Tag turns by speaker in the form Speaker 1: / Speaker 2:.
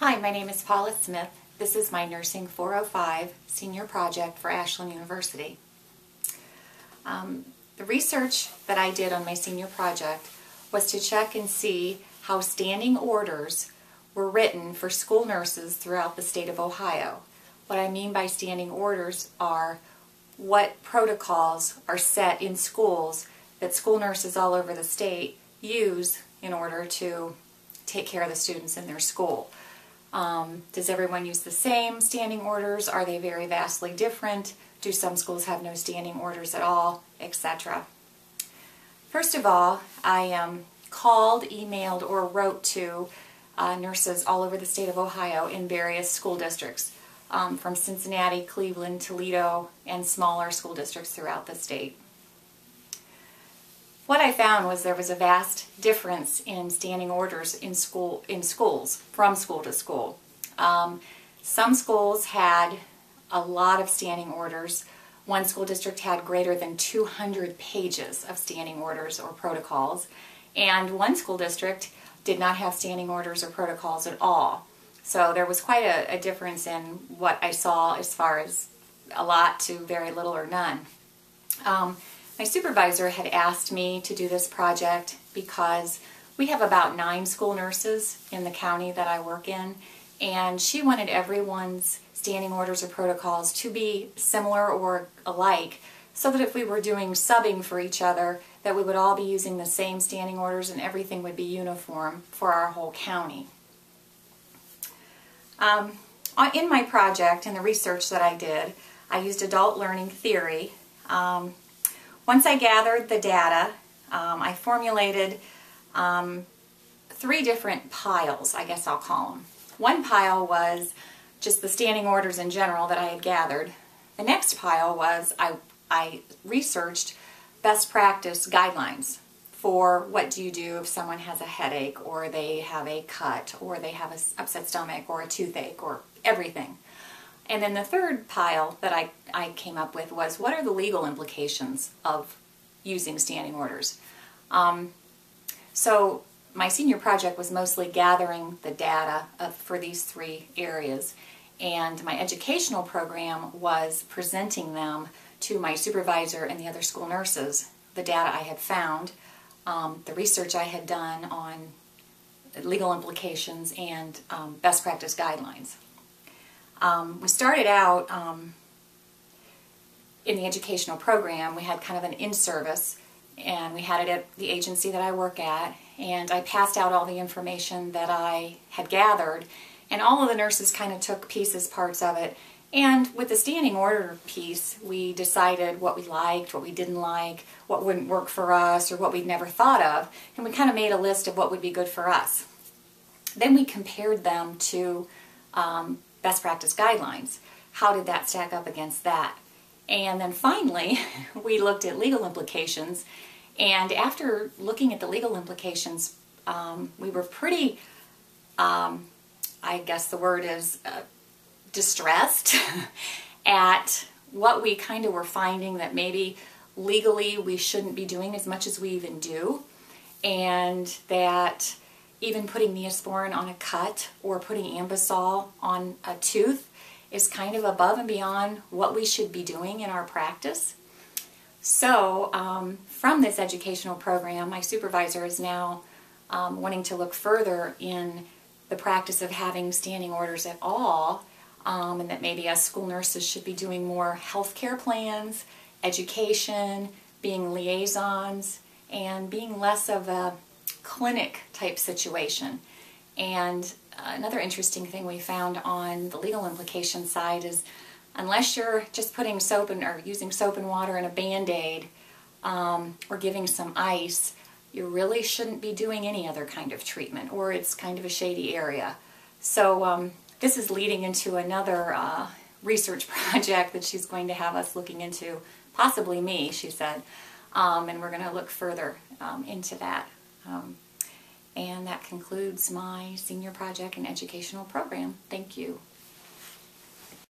Speaker 1: Hi, my name is Paula Smith. This is my Nursing 405 Senior Project for Ashland University. The research that I did on my senior project was to check and see how standing orders were written for school nurses throughout the state of Ohio. What I mean by standing orders are what protocols are set in schools that school nurses all over the state use in order to take care of the students in their school. Does everyone use the same standing orders? Are they very vastly different? Do some schools have no standing orders at all, etc.? First of all, I called, emailed, or wrote to nurses all over the state of Ohio in various school districts, from Cincinnati, Cleveland, Toledo, and smaller school districts throughout the state. What I found was there was a vast difference in standing orders in schools, from school to school. Some schools had a lot of standing orders. One school district had greater than 200 pages of standing orders or protocols, and one school district did not have standing orders or protocols at all. So there was quite a difference in what I saw as far as a lot to very little or none. My supervisor had asked me to do this project because we have about 9 school nurses in the county that I work in, and she wanted everyone's standing orders or protocols to be similar or alike, so that if we were doing subbing for each other, that we would all be using the same standing orders and everything would be uniform for our whole county. In my project and the research that I did, I used adult learning theory. Once I gathered the data, I formulated 3 different piles, I guess I'll call them. One pile was just the standing orders in general that I had gathered. The next pile was I researched best practice guidelines for what do you do if someone has a headache, or they have a cut, or they have an upset stomach, or a toothache, or everything. And then the third pile that I came up with was, what are the legal implications of using standing orders? So my senior project was mostly gathering the data for these 3 areas, and my educational program was presenting them to my supervisor and the other school nurses, the data I had found, the research I had done on legal implications, and best practice guidelines. We started out in the educational program. We had kind of an in-service, and we had it at the agency that I work at, and I passed out all the information that I had gathered, and all of the nurses kind of took pieces, parts of it, and with the standing order piece, we decided what we liked, what we didn't like, what wouldn't work for us, or what we'd never thought of, and we kind of made a list of what would be good for us. Then we compared them to best practice guidelines. How did that stack up against that? And then finally, we looked at legal implications, and after looking at the legal implications, we were pretty, I guess the word is distressed at what we kind of were finding that maybe legally we shouldn't be doing as much as we even do, and that even putting Neosporin on a cut or putting Ambisol on a tooth is kind of above and beyond what we should be doing in our practice. So from this educational program, my supervisor is now wanting to look further in the practice of having standing orders at all, and that maybe us school nurses should be doing more healthcare plans, education, being liaisons, and being less of a clinic type situation. And another interesting thing we found on the legal implication side is, unless you're just putting soap or using soap and water in a Band-Aid, or giving some ice, you really shouldn't be doing any other kind of treatment, or it's kind of a shady area. So this is leading into another research project that she's going to have us looking into, possibly me, she said, and we're going to look further into that. And that concludes my senior project and educational program. Thank you.